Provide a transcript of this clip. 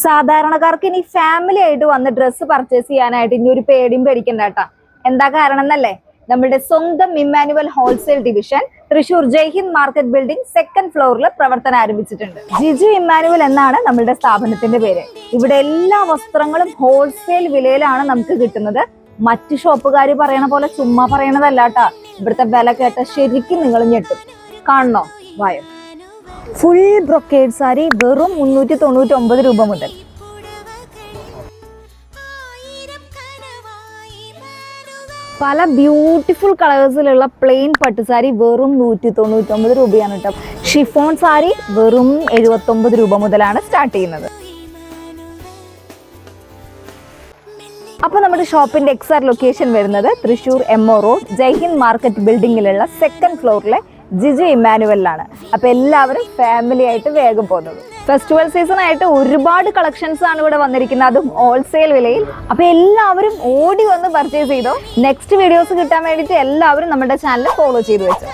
സാധാരണക്കാർക്ക് ഇനി ഫാമിലി ആയിട്ട് വന്ന് ഡ്രസ്സ് പർച്ചേസ് ചെയ്യാനായിട്ട് ഇനി ഒരു പേടിയും പേടിക്കണ്ട കേട്ടാ. എന്താ കാരണം എന്നല്ലേ, നമ്മുടെ സ്വന്തം Emmanuel wholesale division Thrissur Jaihind market building second ഫ്ലോറിൽ പ്രവർത്തനം ആരംഭിച്ചിട്ടുണ്ട്. ജിജു ഇമ്മാനുവൽ എന്നാണ് നമ്മുടെ സ്ഥാപനത്തിന്റെ പേര്. ഇവിടെ എല്ലാ വസ്ത്രങ്ങളും ഹോൾസെയിൽ വിലയിലാണ് നമുക്ക് കിട്ടുന്നത്. മറ്റു ഷോപ്പുകാർ പറയണ പോലെ ചുമ്മാ പറയണതല്ലാട്ടാ. ഇവിടുത്തെ വില കേട്ട ശരിക്കും നിങ്ങൾ ഞെട്ടും. കാണണോ? വായോ. ഫുൾ ബ്രൊക്കേഡ് സാരി വെറും 399 രൂപ മുതൽ. പല ബ്യൂട്ടിഫുൾ കളേഴ്സിലുള്ള പ്ലെയിൻ പട്ടുസാരി വെറും 199 രൂപയാണ് കേട്ടോ. ഷിഫോൺ സാരി വെറും 79 രൂപ മുതലാണ് സ്റ്റാർട്ട് ചെയ്യുന്നത്. അപ്പൊ നമ്മുടെ ഷോപ്പിന്റെ എക്സാക്ട് ലൊക്കേഷൻ വരുന്നത് Thrissur MO road Jaihind market ബിൽഡിങ്ങിലുള്ള സെക്കൻഡ് ഫ്ലോറിലെ ജിജു ഇമ്മാനുവലിലാണ്. അപ്പൊ എല്ലാവരും ഫാമിലി ആയിട്ട് വേഗം പോകുന്നത്. ഫെസ്റ്റിവൽ സീസൺ ആയിട്ട് ഒരുപാട് കളക്ഷൻസ് ആണ് ഇവിടെ വന്നിരിക്കുന്നത്, അതും ഹോൾസെയിൽ വിലയിൽ. അപ്പൊ എല്ലാവരും ഓടി വന്ന് പർച്ചേസ് ചെയ്തോ. നെക്സ്റ്റ് വീഡിയോസ് കിട്ടാൻ വേണ്ടിയിട്ട് എല്ലാവരും നമ്മുടെ ചാനൽ ഫോളോ ചെയ്ത് വെച്ചോ.